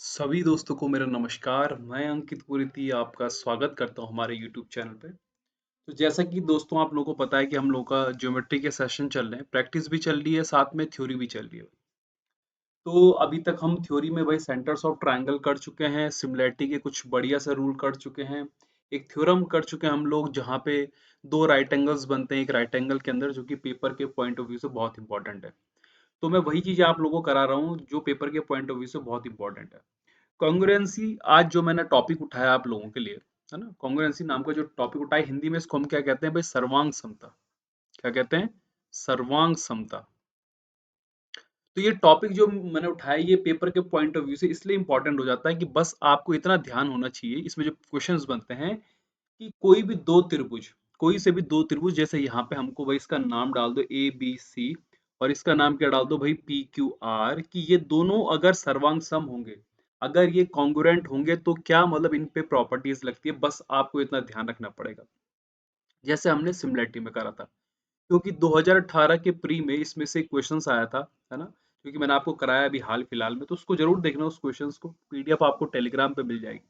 सभी दोस्तों को मेरा नमस्कार। मैं अंकित पुरीति आपका स्वागत करता हूं हमारे YouTube चैनल पे। तो जैसा कि दोस्तों आप लोगों को पता है कि हम लोग का ज्योमेट्री के सेशन चल रहे हैं, प्रैक्टिस भी चल रही है, साथ में थ्योरी भी चल रही है। तो अभी तक हम थ्योरी में भाई सेंटर्स ऑफ ट्रायंगल कर चुके हैं, सिमिलैरिटी के कुछ बढ़िया से रूल कर चुके हैं, एक थ्योरम कर चुके हैं हम लोग जहाँ पे दो राइट एंगल्स बनते हैं एक राइट एंगल के अंदर, जो कि पेपर के पॉइंट ऑफ व्यू से बहुत इंपॉर्टेंट है। तो मैं वही चीजें आप लोगों को करा रहा हूँ जो पेपर के पॉइंट ऑफ व्यू से बहुत इंपॉर्टेंट है। कॉन्ग्रुएंसी आज जो मैंने टॉपिक उठाया आप लोगों के लिए, है ना, कॉन्ग्रुएंसी नाम का जो टॉपिक उठाया, हिंदी में इसको हम क्या कहते हैं भाई? सर्वांग समता। क्या कहते हैं? सर्वांग समता। तो ये टॉपिक जो मैंने उठाया ये पेपर के पॉइंट ऑफ व्यू से इसलिए इंपॉर्टेंट हो जाता है कि बस आपको इतना ध्यान होना चाहिए इसमें जो क्वेश्चंस बनते हैं कि कोई भी दो त्रिभुज, कोई से भी दो त्रिभुज, जैसे यहाँ पे हमको भाई इसका नाम डाल दो ए बी सी और इसका नाम क्या डाल दो भाई पी क्यू आर, कि ये दोनों अगर सर्वांग सम होंगे, अगर ये कॉन्ग्रुएंट होंगे तो क्या मतलब इन पे प्रॉपर्टीज लगती है, बस आपको इतना ध्यान रखना पड़ेगा। जैसे हमने सिमिलैरिटी में करा था, क्योंकि 2018 के प्री में इसमें से क्वेश्चंस आया था, है ना, क्योंकि मैंने आपको कराया अभी हाल फिलहाल में, तो उसको जरूर देखना, उस क्वेश्चंस को पीडीएफ आपको टेलीग्राम पे मिल जाएगी।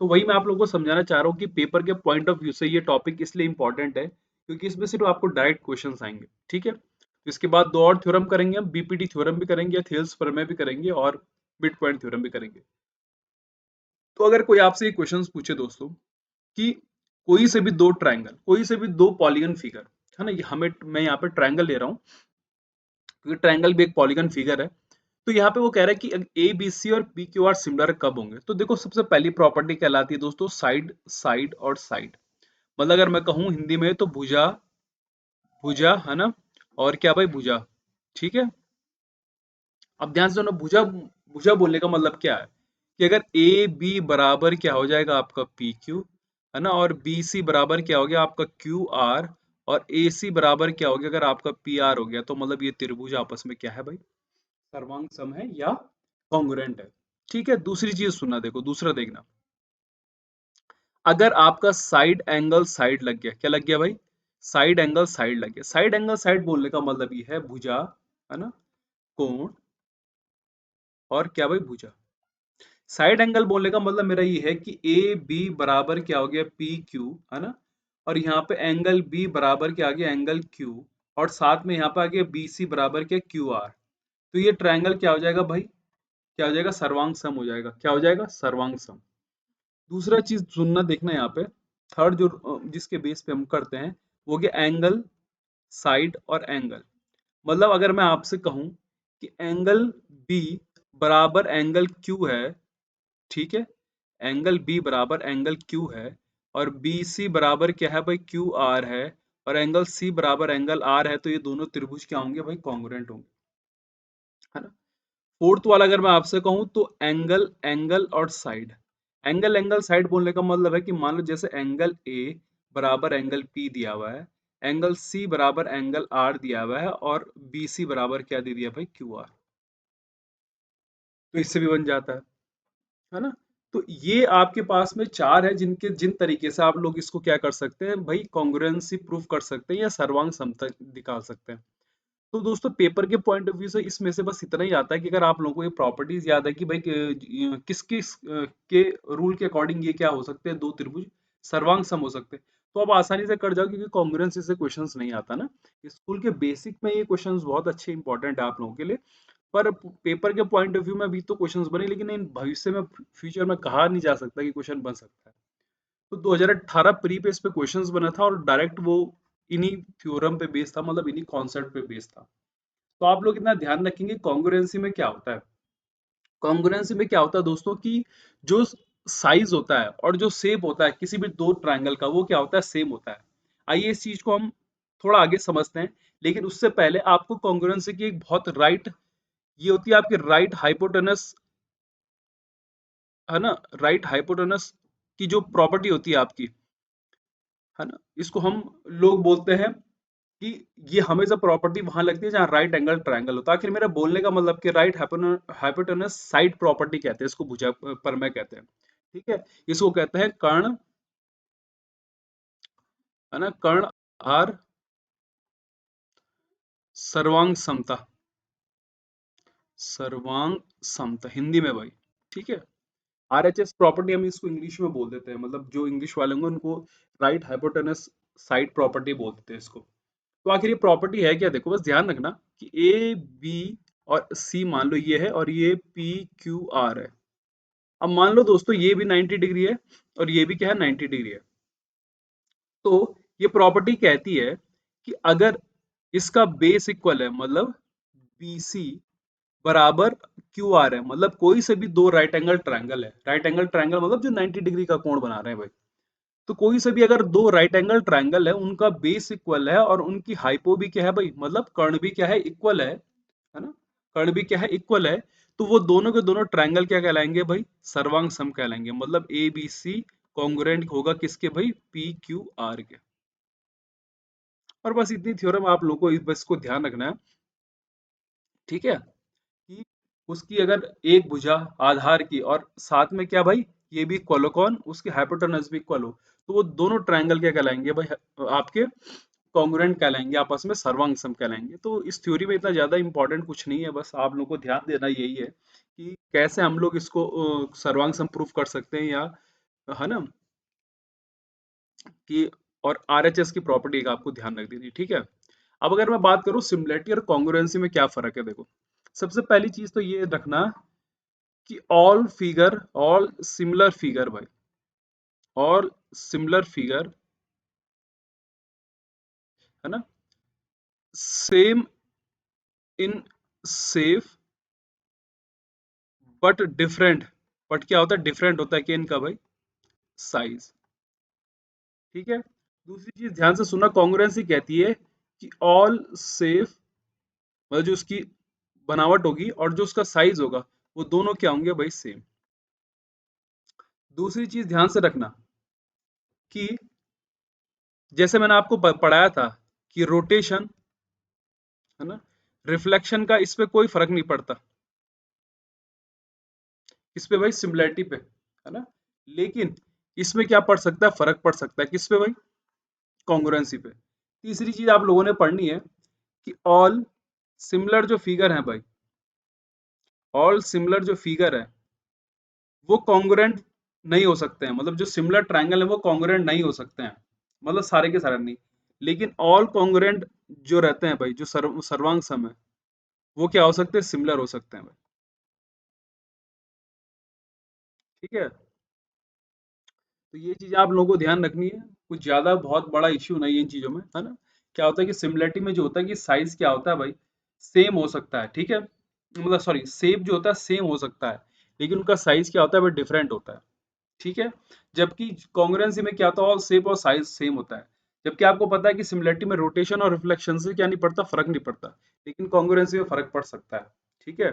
तो वही मैं आप लोगों को समझाना चाह रहा हूँ कि पेपर के पॉइंट ऑफ व्यू से ये टॉपिक इसलिए इंपॉर्टेंट है क्योंकि इसमें सिर्फ आपको डायरेक्ट क्वेश्चंस आएंगे। ठीक है, तो इसके बाद दो और थ्योरम करेंगे, हम बीपीटी थ्योरम भी करेंगे या थेल्स प्रमेय भी करेंगे और मिड पॉइंट थ्योरम भी करेंगे। तो अगर कोई आपसे ये क्वेश्चंस पूछे दोस्तों कि कोई से भी दो ट्रायंगल, कोई से भी दो पॉलीगन फिगर, है ना, ये हमें, मैं यहाँ पे ट्रायंगल ले रहा हूँ क्योंकि ट्रायंगल भी एक पॉलीगन फिगर है। तो यहाँ पे वो कह रहा है कि ए बी सी और पी क्यू आर सिमिलर कब होंगे। तो देखो, सबसे पहली प्रॉपर्टी कहलाती है दोस्तों साइड, साइड और साइड। मतलब अगर मैं कहूँ हिंदी में तो भुजा, भुजा, है ना, और क्या भाई? भुजा। ठीक है, अब ध्यान से सुनो, भुजा, भुजा बोलने का मतलब क्या है कि अगर ए बी बराबर क्या हो जाएगा आपका पी क्यू, है ना, और बी सी बराबर क्या हो गया आपका क्यू आर, और ए सी बराबर क्या हो गया अगर आपका पी आर हो गया, तो मतलब ये त्रिभुज आपस में क्या है भाई? सर्वांग सम है या कॉन्ग्रुएंट है। ठीक है, दूसरी चीज सुनना, देखो दूसरा देखना, अगर आपका साइड एंगल साइड लग गया, क्या लग गया भाई? साइड एंगल साइड लग गया। साइड एंगल साइड बोलने का मतलब ये है भुजा, है ना, कोण, और क्या भाई? भुजा। साइड एंगल बोलने का मतलब मेरा ये है कि ए बी बराबर क्या हो गया पी क्यू, है ना, और यहाँ पे एंगल बी बराबर क्या आ गया? एंगल क्यू, और साथ में यहाँ पे आ गया बी सी बराबर क्या? Q R. तो ये ट्रायंगल क्या हो जाएगा भाई? क्या हो जाएगा? सर्वांग सम हो जाएगा। क्या हो जाएगा? सर्वांग सम। दूसरा चीज सुनना, देखना यहाँ पे, थर्ड जो जिसके बेस पे हम करते हैं वो गया एंगल, साइड और एंगल। मतलब अगर मैं आपसे कहूं कि एंगल बी बराबर एंगल क्यू है, ठीक है, एंगल बी बराबर एंगल क्यू है, और बी सी बराबर क्या है भाई? क्यू आर है, और एंगल सी बराबर एंगल आर है, तो ये दोनों त्रिभुज क्या होंगे भाई? कॉन्ग्रुएंट होंगे, है ना। फोर्थ वाला अगर मैं आपसे कहूं तो एंगल, एंगल और साइड। एंगल, एंगल साइड बोलने का मतलब है कि मान लो जैसे एंगल ए बराबर एंगल पी दिया हुआ है, एंगल सी बराबर एंगल आर दिया हुआ है, और बी सी बराबर क्या दे दिया भाई? Q R. तो इससे भी बन जाता है ना। तो ये आपके पास में चार है जिनके, जिन तरीके से आप लोग इसको क्या कर सकते हैं भाई? कॉन्ग्रुएंसी प्रूफ कर सकते हैं या सर्वांग समता निकाल सकते हैं। तो दोस्तों पेपर के पॉइंट ऑफ व्यू से इसमें से बस इतना ही आता है कि अगर आप लोगों को ये प्रॉपर्टीज याद है कि भाई किस किस के रूल के अकॉर्डिंग ये क्या हो सकते हैं? दो त्रिभुज सर्वांग सम हो सकते हैं, तो आप आसानी से कर जाओ, क्योंकि कॉन्ग्रुएंसी से क्वेश्चंस नहीं आता ना। स्कूल के बेसिक में ये क्वेश्चंस बहुत अच्छे इंपॉर्टेंट है आप लोगों के लिए, पर पेपर के पॉइंट ऑफ व्यू में अभी तो क्वेश्चंस बने, लेकिन इन भविष्य में, फ्यूचर में कहा नहीं जा सकता कि क्वेश्चन बन सकता है। तो 2018 प्री पे इस पे क्वेश्चंस बना था और डायरेक्ट वो इन्हीं थ्योरम पे बेस्ड था, मतलब इन्हीं कॉन्सेप्ट पे बेस्ड था। तो आप लोग इतना ध्यान रखेंगे कॉन्ग्रुएंसी में क्या होता है। कॉन्ग्रुएंसी में क्या होता है दोस्तों कि जो साइज होता है और जो शेप होता है किसी भी दो ट्रायंगल का, वो क्या होता है? सेम होता है। आइए इस चीज को हम थोड़ा आगे समझते हैं, लेकिन उससे पहले आपको कॉन्ग्रुएंसी की एक बहुत राइट, ये होती है आपकी राइट हाइपोटेनस, है ना, राइट हाइपोटेनस की जो प्रॉपर्टी होती है आपकी, है ना, इसको हम लोग बोलते हैं कि ये हमेशा प्रॉपर्टी वहां लगती है जहां राइट एंगल ट्रायंगल होता है। आखिर मेरा बोलने का मतलब कि राइट हाइपोटेनस साइड प्रॉपर्टी कहते हैं इसको, भुजा प्रमेय कहते हैं। ठीक है, इसको कहते हैं कर्ण, है ना, कर्ण आर सर्वांग समता, सर्वांग समता हिंदी में भाई। ठीक है। आरएचएस प्रॉपर्टी हम इसको इंग्लिश में बोल देते हैं, मतलब जो इंग्लिश वाले होंगे उनको राइट हाइपोटेनस साइड प्रॉपर्टी बोल देते हैं इसको। तो आखिर ये प्रॉपर्टी है क्या, देखो बस ध्यान रखना कि ए बी और सी मान लो ये है, और ये पी क्यू आर है। अब मान लो दोस्तों ये भी 90 डिग्री है और ये भी क्या है 90 डिग्री है। तो ये प्रॉपर्टी कहती है कि अगर इसका बेस इक्वल है, मतलब बी सी बराबर क्यू आर है, मतलब कोई से भी दो राइट एंगल ट्रायंगल है, राइट एंगल ट्रायंगल मतलब जो 90 डिग्री का कोण बना रहे हैं भाई। तो कोई से भी अगर दो राइट एंगल ट्रायंगल है, उनका बेस इक्वल है और उनकी हाइपो भी क्या है भाई, मतलब कर्ण भी क्या है इक्वल है ना, कर्ण भी क्या है इक्वल है। तो वो दोनों के दोनों ट्रायंगल क्या कहलाएंगे भाई, सर्वांग सम कहलाएंगे। मतलब ए बी सी कॉन्ग्रुएंट होगा किसके भाई, पी क्यू आर के। और बस इतनी थ्योरम आप लोगों को बस को ध्यान रखना है, ठीक है। कि उसकी अगर एक भुजा आधार की और साथ में क्या भाई, ये भी इक्वल हो, कौन, उसकी हाइपोटेनस भी इक्वल हो, तो वो दोनों ट्रायंगल क्या कहलाएंगे भाई, आपके कॉन्ग्रुएंट कहलाएंगे, आपस में सर्वांग सम कहलाएंगे। तो इस थ्योरी में इतना ज्यादा इंपॉर्टेंट कुछ नहीं है, बस आप लोगों को ध्यान देना यही है कि कैसे हम लोग इसको सर्वांग सम प्रूफ कर सकते हैं, या है ना, कि और आरएचएस की प्रॉपर्टी का आपको ध्यान रख देनी, ठीक है। अब अगर मैं बात करूं सिमिलरिटी और कॉन्ग्रुएंसी में क्या फर्क है, देखो सबसे पहली चीज तो ये रखना कि ऑल सिमिलर फिगर भाई, ऑल सिमिलर फिगर है ना, same in safe but different, but क्या होता है, डिफरेंट होता है कि इनका भाई साइज, ठीक है। दूसरी चीज ध्यान से सुनना, कॉन्ग्रुएंसी कहती है कि ऑल सेफ, मतलब जो उसकी बनावट होगी और जो उसका साइज होगा वो दोनों क्या होंगे भाई, सेम। दूसरी चीज ध्यान से रखना कि जैसे मैंने आपको पढ़ाया था कि रोटेशन है ना, रिफ्लेक्शन का इस पे कोई फर्क नहीं पड़ता, किस पे भाई, सिमिलरिटी पे, है ना। लेकिन इसमें क्या पड़ सकता है, फर्क पड़ सकता है किस पे भाई, कॉन्ग्रुएंसी पे। तीसरी चीज आप लोगों ने पढ़नी है कि ऑल सिमिलर जो फिगर है भाई, ऑल सिमिलर जो फिगर है वो कॉन्ग्रुएंट नहीं हो सकते हैं, मतलब जो सिमिलर ट्रायंगल है वो कॉन्ग्रुएंट नहीं हो सकते हैं, मतलब सारे के सारे नहीं। लेकिन ऑल कॉन्ग्रुएंट जो रहते हैं भाई, जो सर्वांग सम है, वो क्या हो सकते हैं, सिमिलर हो सकते हैं भाई, ठीक है। तो ये चीज आप लोगों को ध्यान रखनी है, कुछ ज्यादा बहुत बड़ा इश्यू नहीं है इन चीजों में, है ना। क्या होता है कि सिमिलरिटी में जो होता है कि साइज क्या होता है भाई, सेम हो सकता है, ठीक है, मतलब सॉरी शेप जो होता है सेम हो सकता है, लेकिन उनका साइज क्या होता है भाई, डिफरेंट होता है, ठीक है। जबकि कॉन्ग्रुएंसी में क्या होता है, ऑल शेप और साइज सेम होता है। जबकि आपको पता है कि सिमिलरिटी में रोटेशन और रिफ्लेक्शन से क्या नहीं पड़ता, फर्क नहीं पड़ता, लेकिन कॉन्ग्रुएंसी में फर्क पड़ सकता है, ठीक है।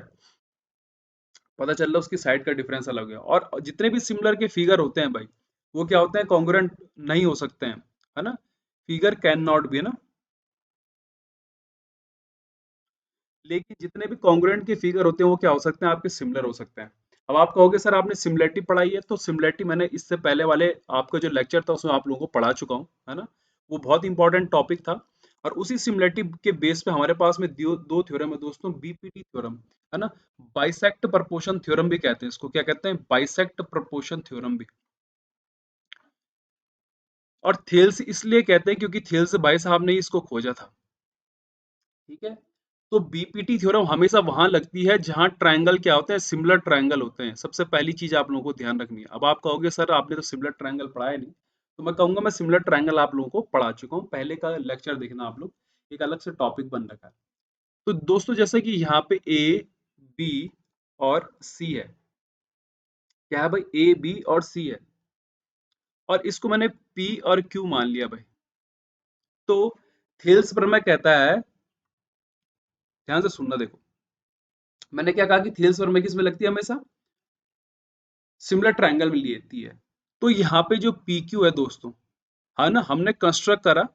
पता चल रहा है उसकी साइड का डिफरेंस अलग है। और जितने भी सिमिलर के फिगर होते हैं भाई, वो क्या होते हैं, कॉन्ग्रुएंट नहीं हो सकते हैं, है ना, फिगर कैन नॉट बी, है ना। लेकिन जितने भी कॉन्ग्रुएंट के फिगर होते हैं वो क्या हो सकते हैं, आपके सिमिलर हो सकते हैं। अब आप कहोगे सर आपने सिमिलरिटी पढ़ाई है, तो सिमिलरिटी मैंने इससे पहले वाले आपका जो लेक्चर था उसमें आप लोगों को पढ़ा चुका हूँ, है ना। वो बहुत इंपॉर्टेंट टॉपिक था। और उसी सिमिलरिटी के बेस पे हमारे पास में दो थ्योरम है दोस्तों, बीपीटी थ्योरम, है ना, बाइसेक्ट प्रपोर्शन थ्योरम भी कहते हैं इसको, क्या कहते हैं, बाइसेक्ट प्रपोर्शन थ्योरम भी। और थेल्स इसलिए कहते हैं क्योंकि थेल्स भाई साहब ने इसको खोजा था, ठीक है। तो बीपीटी थ्योरम हमेशा वहां लगती है जहां ट्रायंगल क्या होते हैं, सिमिलर ट्रायंगल होते हैं। सबसे पहली चीज आप लोगों को ध्यान रखनी है। अब आप कहोगे सर आपने तो सिमिलर ट्रायंगल पढ़ाया नहीं, तो मैं कहूंगा मैं सिमिलर ट्रायंगल आप लोगों को पढ़ा चुका हूँ, पहले का लेक्चर देखना आप लोग, एक अलग से टॉपिक बन रखा है। तो दोस्तों जैसे कि यहाँ पे ए बी और सी है, क्या है भाई, ए बी और सी है, और इसको मैंने पी और क्यू मान लिया भाई। तो थेल्स प्रमेय कहता है, ध्यान से सुनना देखो, मैंने क्या कहा कि थेल्स प्रमेय किस में लगती है, हमेशा सिमिलर ट्रायंगल में लेती है। तो यहाँ पे जो पी क्यू है दोस्तों, है ना, हमने कंस्ट्रक्ट करा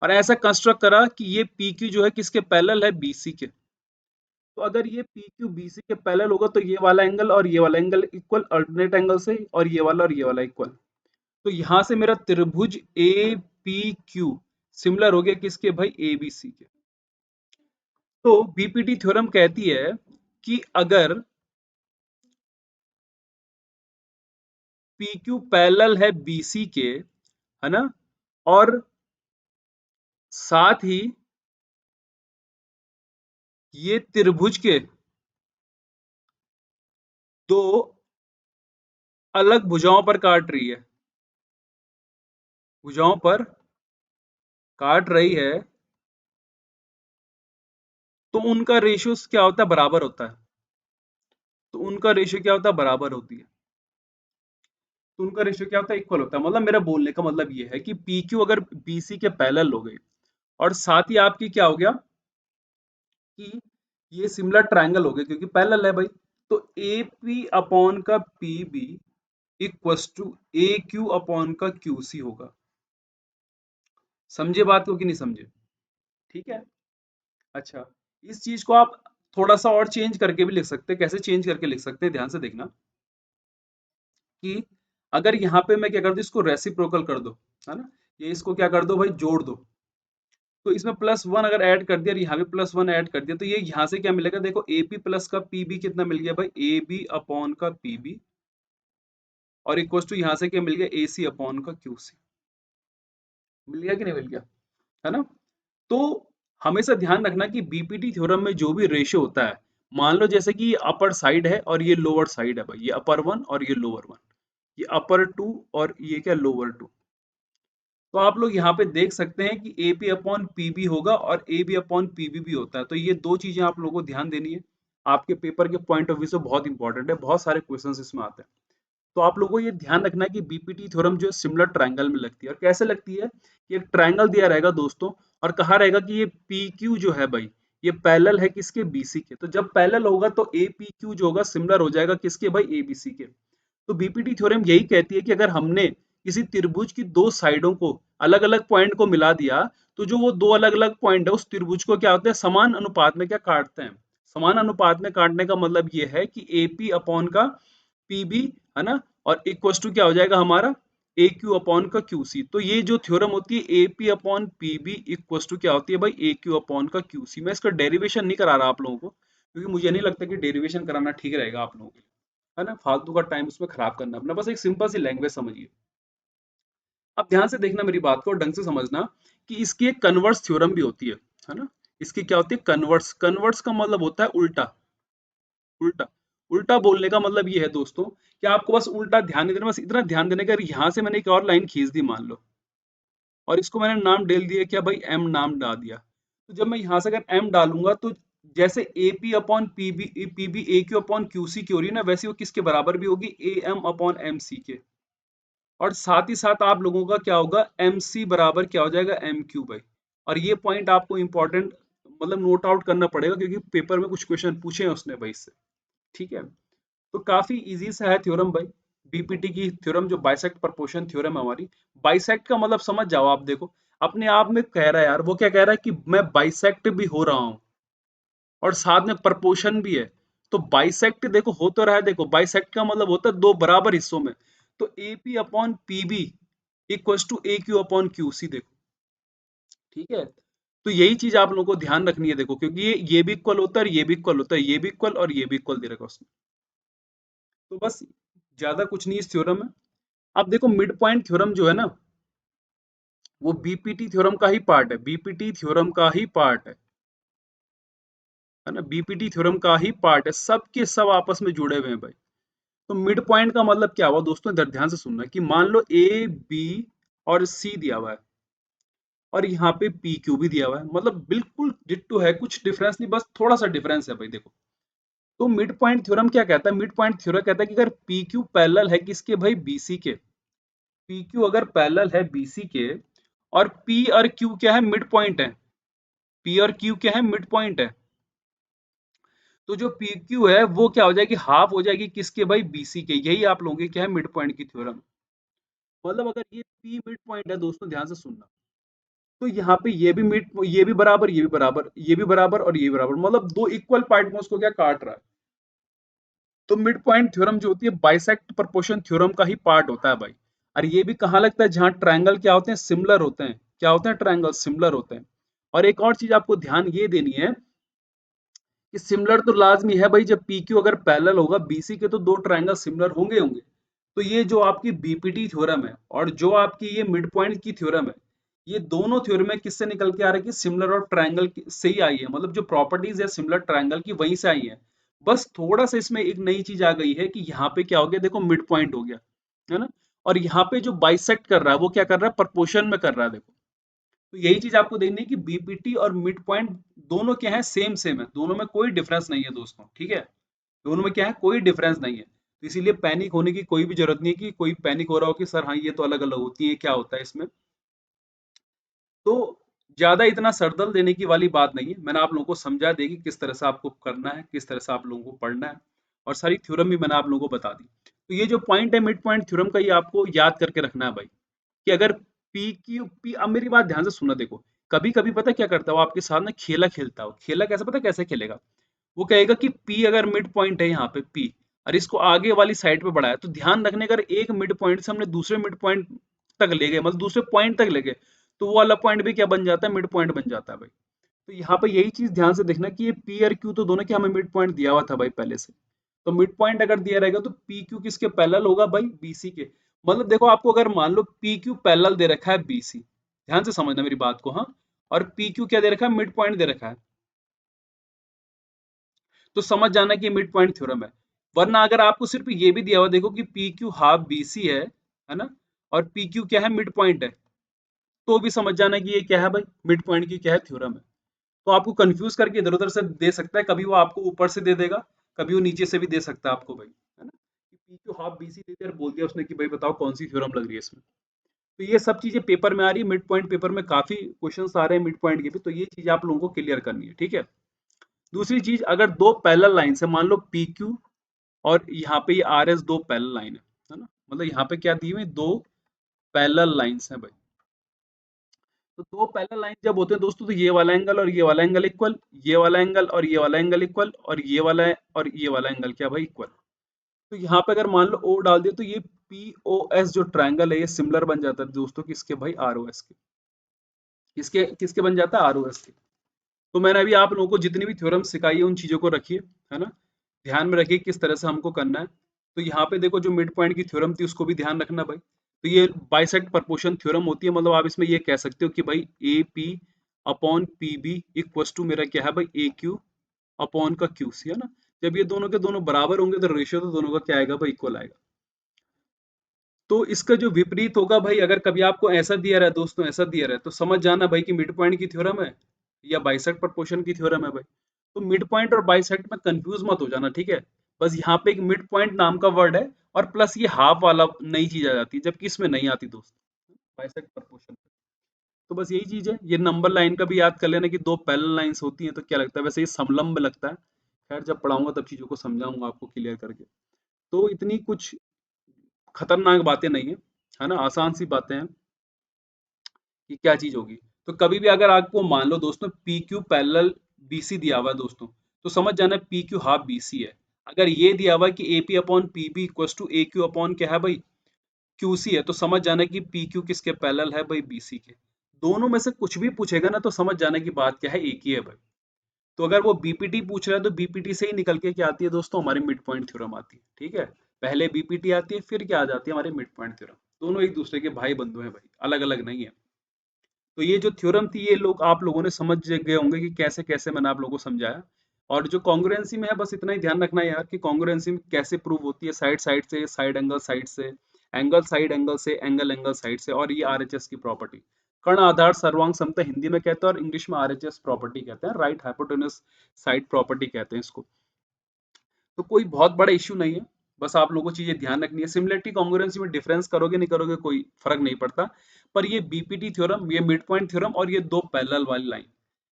और ऐसा कंस्ट्रक्ट करा कि ये पी क्यू जो है किसके पैरेलल है, बीसी के। तो अगर ये पी क्यू बीसी के पैरेलल होगा तो ये वाला एंगल और ये वाला एंगल इक्वल, अल्टरनेट एंगल से, और ये वाला इक्वल। तो यहाँ से मेरा त्रिभुज ए पी क्यू सिमिलर हो गया किसके भाई, ए बी सी के। तो बीपीटी थ्योरम कहती है कि अगर पी क्यू पैरेलल है बीसी के, है ना, और साथ ही ये त्रिभुज के दो अलग भुजाओं पर काट रही है, भुजाओं पर काट रही है, तो उनका रेशियो क्या होता है, बराबर होता है। तो उनका रेशियो क्या होता है, बराबर होती है। तो उनका रेशियो क्या होता है, इक्वल होता है। मतलब मेरा बोलने का मतलब ये है कि पी क्यू अगर बीसी के पैरेलल हो गई, और साथ ही आपकी क्या हो गया कि ये सिमिलर ट्रायंगल हो गया क्योंकि पैरेलल है भाई, तो ए पी अपॉन का P B equals to A Q upon का क्यू सी होगा। समझे बात को कि नहीं समझे? ठीक है। अच्छा, इस चीज को आप थोड़ा सा और चेंज करके भी लिख सकते हैं। कैसे चेंज करके लिख सकते हैं, ध्यान से देखना कि अगर यहाँ पे मैं क्या कर दूं, इसको रेसिप्रोकल कर दो, है ना, ये इसको क्या कर दो भाई, जोड़ दो, तो इसमें प्लस वन अगर ऐड कर दिया और यहाँ भी प्लस वन ऐड कर दिया, तो ये यहाँ से क्या मिलेगा, देखो ए पी प्लस का पी बी कितना मिल गया भाई, ए बी अपॉन का पी बी, और इक्वल टू यहाँ से क्या मिल गया, ए सी अपॉन का क्यू सी। मिल गया कि नहीं मिल गया, है ना। तो हमेशा ध्यान रखना कि बीपीटी थ्योरम में जो भी रेशियो होता है, मान लो जैसे कि ये अपर साइड है और ये लोअर साइड है भाई, ये अपर वन और ये लोअर वन, ये अपर टू और ये क्या लोअर टू, तो आप लोग यहाँ पे देख सकते हैं कि A P upon P B होगा और A B upon P B भी होता है। तो ये दो चीजें आप लोगों को ध्यान देनी है, आपके पेपर के पॉइंट ऑफ व्यू से बहुत इंपॉर्टेंट है, बहुत सारे क्वेश्चंस इसमें आते हैं। तो आप लोगों को ये ध्यान रखना है कि बीपीटी थ्योरम जो है सिमिलर ट्रायंगल में लगती है। और कैसे लगती है, कि एक ट्रायंगल दिया रहेगा दोस्तों, और कहा रहेगा कि ये पी क्यू जो है भाई, ये पैरेलल है किसके, बीसी के। तो जब पैरेलल होगा तो ए पी क्यू जो होगा सिमिलर हो जाएगा किसके भाई, ए बी सी के। तो बीपीटी थ्योरम यही कहती है कि अगर हमने किसी त्रिभुज की दो साइडों को अलग अलग पॉइंट को मिला दिया, तो जो वो दो अलग अलग पॉइंट है उस त्रिभुज को क्या होते हैं, समान अनुपात में क्या काटते हैं। समान अनुपात में काटने का मतलब ये है कि ए पी अपॉन का पी बी, है ना, और इक्वल टू क्या हो जाएगा हमारा, ए क्यू अपॉन का क्यू सी। तो ये जो थ्योरम होती है A P upon P B equal to क्या होती है भाई, ए क्यू अपॉन का क्यू सी। मैं इसका डेरिवेशन नहीं करा रहा आप लोगों को, क्योंकि मुझे नहीं लगता कि डेरिवेशन कराना ठीक रहेगा आप लोगों के लिए, है ना, फालतू का टाइम उसमें खराब करना अपना। बस एक सिंपल सी लैंग्वेज समझिए। अब ध्यान से देखना मेरी बात को और ढंग से समझना कि इसकी एक कन्वर्स थ्योरम भी होती है ना। इसकी क्या होती है, कन्वर्स। कन्वर्स का मतलब होता है उल्टा। उल्टा, उल्टा बोलने का मतलब ये है दोस्तों कि आपको बस उल्टा ध्यान नहीं देना, बस इतना ध्यान देने का, यहाँ से मैंने एक और लाइन खींच दी मान लो, और इसको मैंने नाम डाल दिया क्या भाई, एम नाम डाल दिया। तो जब मैं यहाँ से अगर एम डालूंगा, तो जैसे A P upon P B A Q upon Q C की हो रही है ना, वैसे वो किसके बराबर भी होगी, A M upon M C के। और साथ ही साथ आप लोगों का क्या होगा, एम सी बराबर क्या हो जाएगा, एम क्यू भाई। और ये पॉइंट आपको इंपॉर्टेंट मतलब नोट आउट करना पड़ेगा, क्योंकि पेपर में कुछ क्वेश्चन पूछे हैं उसने भाई इससे। ठीक है, तो काफी इजी सा है थ्योरम भाई। बीपीटी की थ्योरम जो बाइसेक्ट प्रपोर्शन थ्योरम है हमारी, बाइसेक्ट का मतलब समझ जाओ आप, देखो अपने आप में कह रहा है यार, वो क्या कह रहा है कि मैं बाइसेक्ट भी हो रहा हूं और साथ में प्रपोर्शन भी है। तो बाइसेक्ट देखो हो तो रहा है, देखो बाइसेक्ट का मतलब होता है दो बराबर हिस्सों में। तो A P upon P B equal to A Q upon Q C, देखो। ठीक है, तो यही चीज आप लोगों को ध्यान रखनी है, देखो, क्योंकि ये भी इक्वल होता है और ये भी इक्वल होता है, ये भी इक्वल और ये भी इक्वल दे रखा है उसने। तो बस ज्यादा कुछ नहीं इस थ्योरम में। अब देखो मिड पॉइंट थ्योरम जो है ना, वो बीपीटी थ्योरम का ही पार्ट है, बीपीटी थ्योरम का ही पार्ट है ना, बीपीटी थ्योरम का ही पार्ट है, सब के सब आपस में जुड़े हुए हैं भाई। तो मिड पॉइंट का मतलब क्या हुआ दोस्तों, इधर ध्यान से सुनना कि मान लो ए बी और सी दिया हुआ है, और यहाँ पे पी क्यू भी दिया हुआ है, मतलब बिल्कुल डिट्टो है, कुछ डिफरेंस नहीं, बस थोड़ा सा डिफरेंस है भाई, देखो। तो मिड पॉइंट थ्योरम क्या कहता है, मिड पॉइंट थ्योरम कहता है कि अगर पी क्यू पैरेलल है किसके भाई, बीसी के। पी क्यू अगर पैरेलल है बीसी के, और पी और क्यू क्या है, मिड पॉइंट है। पी और क्यू क्या है, मिड पॉइंट है। तो जो पी क्यू है वो क्या हो जाएगी, हाफ हो जाएगी किसके भाई, बीसी के। यही आप लोगों की क्या है, मिड पॉइंट की थ्योरम। मतलब अगर ये पी मिड पॉइंट है दोस्तों, ध्यान से सुनना, तो यहाँ पे ये भी मिड, ये भी बराबर, ये भी बराबर, ये भी बराबर और ये भी बराबर, मतलब दो इक्वल पार्ट में उसको क्या काट रहा है। तो मिड पॉइंट थ्योरम जो होती है बाइसेक्ट प्रोपोर्शन थ्योरम का ही पार्ट होता है भाई। और ये भी कहाँ लगता है, जहां ट्रायंगल क्या होते हैं, सिमिलर होते हैं। क्या होते हैं, ट्रायंगल सिमिलर होते हैं। और एक और चीज आपको ध्यान ये देनी है कि सिमिलर तो लाजमी है भाई, जब पी क्यू अगर पैरेलल होगा बीसी के, तो दो ट्रायंगल सिमिलर होंगे होंगे। तो ये जो आपकी बीपीटी थ्योरम है और जो आपकी ये मिड पॉइंट की थ्योरम है, ये दोनों थ्योरम किससे निकल के आ रहा है कि सिमिलर और ट्रायंगल से ही आई है, मतलब जो प्रॉपर्टीज है सिमिलर ट्रायंगल की वहीं से आई है। बस थोड़ा सा इसमें एक नई चीज आ गई है कि यहाँ पे क्या हो गया, देखो मिड पॉइंट हो गया, है ना। और यहाँ पे जो बाइसेक्ट कर रहा है वो क्या कर रहा है, प्रपोर्शन में कर रहा है, देखो। तो यही चीज आपको देखनी है कि बीपीटी और मिड पॉइंट दोनों क्या है, सेम सेम है, दोनों में कोई डिफरेंस नहीं है दोस्तों, ठीक है। दोनों में क्या है, कोई डिफरेंस नहीं है। तो इसीलिए पैनिक होने की कोई भी जरूरत नहीं है कि कोई पैनिक हो रहा हो कि सर हाँ ये तो अलग अलग होती है, क्या होता है इसमें। तो ज्यादा इतना सरदर्द देने की वाली बात नहीं है, मैंने आप लोगों को समझा दी कि किस तरह से आपको करना है, किस तरह से आप लोगों को पढ़ना है, और सारी थ्योरम भी मैंने आप लोगों को बता दी। तो ये जो पॉइंट है मिड पॉइंट थ्योरम का, ये आपको याद करके रखना है भाई, कि अगर पी क्यू पी, अब मेरी बात ध्यान से सुनना, देखो कभी कभी पता क्या करता है वो आपके साथ ना, खेला खेलता हो, खेला कैसे पता कैसे खेलेगा, वो कहेगा कि पी अगर मिड पॉइंट है यहाँ पे पी, और इसको आगे वाली साइड पे बढ़ाया, तो ध्यान रखने अगर एक मिड पॉइंट से हमने दूसरे मिड पॉइंट तक ले गए, मतलब दूसरे पॉइंट तक ले गए, तो वो वाला पॉइंट भी क्या बन जाता है, मिड पॉइंट बन जाता है भाई। तो यहाँ पे यही चीज ध्यान से देखना कि ये पी और क्यू तो दोनों के हमें मिड पॉइंट दिया हुआ था भाई पहले से। तो मिड पॉइंट अगर दिया रहेगा तो पी क्यू किसके पैरेलल होगा भाई, बीसी के। मतलब देखो आपको अगर मान लो पी क्यू पैरेलल दे रखा है बीसी, ध्यान से समझना मेरी बात को, हाँ। और पी क्यू क्या दे रखा है, मिड पॉइंट दे रखा है, तो समझ जाना कि मिड पॉइंट थ्योरम है। वरना अगर आपको सिर्फ ये भी दिया हुआ, देखो कि पी क्यू हाफ बीसी है ना, और पी क्यू क्या है, मिड पॉइंट है, तो भी समझ जाना कि ये क्या है भाई, मिड पॉइंट की क्या है, थ्योरम है। तो आपको कंफ्यूज करके इधर उधर से दे सकता है, कभी वो आपको ऊपर से दे देगा, कभी वो नीचे से भी दे सकता है आपको भाई, है ना। पी क्यू हाफ बीसी दे दिया और बोल दिया उसने कि भाई बताओ कौन सी थ्योरम लग रही है इसमें। तो ये सब चीजें पेपर में आ रही है, मिड पॉइंट पेपर में काफी क्वेश्चंस आ रहे हैं मिड पॉइंट के भी, तो ये चीज आप लोगों को क्लियर करनी है, ठीक है। दूसरी चीज, अगर दो पैरेलल लाइन है, मान लो पी क्यू और यहाँ पे ये आर एस, दो पैरेलल लाइन है ना, मतलब यहाँ पे क्या दी हुई, दो पैरेलल लाइंस हैं भाई। तो दो पैरेलल लाइन जब होते हैं दोस्तों, तो ये वाला एंगल और ये वाला एंगल इक्वल, ये वाला एंगल और ये वाला एंगल इक्वल, और ये वाला एंगल क्या भाई, इक्वल। तो यहाँ पे अगर मान लो ओ डाल दिया, तो ये पी ओ एस जो ट्रायंगल है ये सिमिलर बन जाता है दोस्तों किसके भाई, आर ओ एस के। किसके किसके बन जाता है, आर ओ एस के। तो मैंने अभी आप लोगों को जितनी भी थ्योरम सिखाई है उन चीजों को रखिए, है ना, ध्यान में रखिए किस तरह से हमको करना है। तो यहाँ पे देखो जो मिड पॉइंट की थ्योरम थी उसको भी ध्यान रखना भाई। तो ये बाइसेक्ट प्रपोर्शन थ्योरम होती है, मतलब आप इसमें ये कह सकते हो कि भाई A P upon P B equals to मेरा क्या है भाई, ए क्यू अपॉन का क्यू सी, है ना। जब ये दोनों के दोनों बराबर होंगे तो रेशियो तो दोनों का क्या आएगा भाई, इक्वल आएगा। तो इसका जो विपरीत होगा भाई, अगर कभी आपको ऐसा दिया रहा है दोस्तों, ऐसा दिया रहा है, तो समझ जाना भाई कि मिड पॉइंट की थ्योरम है या बाइसेक्ट प्रपोर्शन की थ्योरम है भाई। तो मिड पॉइंट और बाइसेक्ट में कंफ्यूज मत हो जाना, ठीक है। बस यहाँ पे एक मिड पॉइंट नाम का वर्ड है, और प्लस ये हाफ वाला नई चीज आ जाती है, जबकि इसमें नहीं आती दोस्त, बाइसेक्ट प्रपोर्शन। तो बस यही चीज है, ये नंबर लाइन का भी याद कर लेना कि दो पैरेलल लाइंस होती हैं, तो क्या लगता है, वैसे ये समलंब लगता है। खैर जब पढ़ाऊंगा तब चीजों को समझाऊंगा आपको क्लियर करके। तो इतनी कुछ खतरनाक बातें नहीं है ना, आसान सी बातें हैं कि क्या चीज होगी। तो कभी भी अगर आपको मान लो दोस्तों पी क्यू पैरेलल बीसी दिया हुआ है दोस्तों, तो समझ जाना पी क्यू हाफ बीसी है। अगर ये दिया हुआ है कि A P upon P B equal to A Q upon क्या है भाई, क्यू सी है, तो समझ जाना कि पी क्यू किसके पैरेलल है भाई, बीसी के। दोनों में से कुछ भी पूछेगा ना, तो समझ जाना की बात क्या है, एक ही है भाई। तो अगर वो बीपीटी पूछ रहा है तो बीपीटी से ही निकल के क्या आती है दोस्तों, हमारी मिड पॉइंट थ्योरम आती है, ठीक है। पहले बीपीटी आती है, फिर क्या आ जाती है, हमारी मिड पॉइंट थ्योरम। दोनों एक दूसरे के भाई बंधु हैं भाई, अलग अलग नहीं है। तो ये जो थ्योरम थी ये लोग आप लोगों ने समझ गए होंगे कि कैसे कैसे मैंने आप लोगों को समझाया। और जो कॉन्ग्रुएंसी में है, बस इतना ही ध्यान रखना है यार कि कॉन्ग्रुएंसी कैसे प्रूव होती है, साइड साइड से, साइड एंगल साइड से, एंगल साइड एंगल से, एंगल एंगल साइड से, और ये आरएचएस की प्रॉपर्टी, कर्ण आधार सर्वांग समता हिंदी में कहते हैं, और इंग्लिश में आरएचएस प्रॉपर्टी कहते हैं, राइट हाइपोटेन्यूस साइड प्रॉपर्टी कहते हैं इसको। तो कोई बहुत बड़ा इश्यू नहीं है, बस आप लोगों को चीजें ध्यान रखनी है। सिमिलरिटी कॉन्ग्रुएंसी में डिफरेंस करोगे नहीं करोगे कोई फर्क नहीं पड़ता, पर ये बीपीटी थ्योरम, ये मिड पॉइंट थ्योरम, और ये दो पैरेलल वाली लाइन,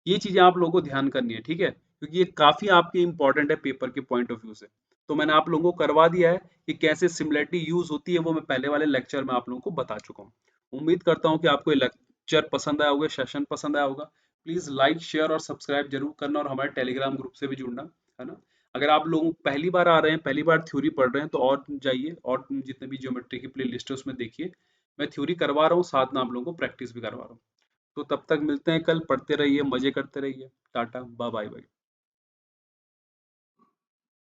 ये चीजें आप लोगों को ध्यान करनी है, ठीक है, क्योंकि ये काफी आपके इंपॉर्टेंट है पेपर के पॉइंट ऑफ व्यू से। तो मैंने आप लोगों को करवा दिया है कि कैसे सिमिलरिटी यूज होती है, वो मैं पहले वाले लेक्चर में आप लोगों को बता चुका हूँ। उम्मीद करता हूँ कि आपको ये लेक्चर पसंद आया होगा, सेशन पसंद आया होगा। प्लीज लाइक शेयर और सब्सक्राइब जरूर करना, और हमारे टेलीग्राम ग्रुप से भी जुड़ना, है ना। अगर आप लोग पहली बार आ रहे हैं, पहली बार थ्योरी पढ़ रहे हैं, तो और जाइए और जितने भी ज्योमेट्री की प्ले लिस्ट है उसमें देखिए, मैं थ्योरी करवा रहा हूँ, साथ में आप लोगों को प्रैक्टिस भी करवा रहा हूँ। तो तब तक मिलते हैं कल, पढ़ते रहिए, मजे करते रहिए, टाटा बाय बाय।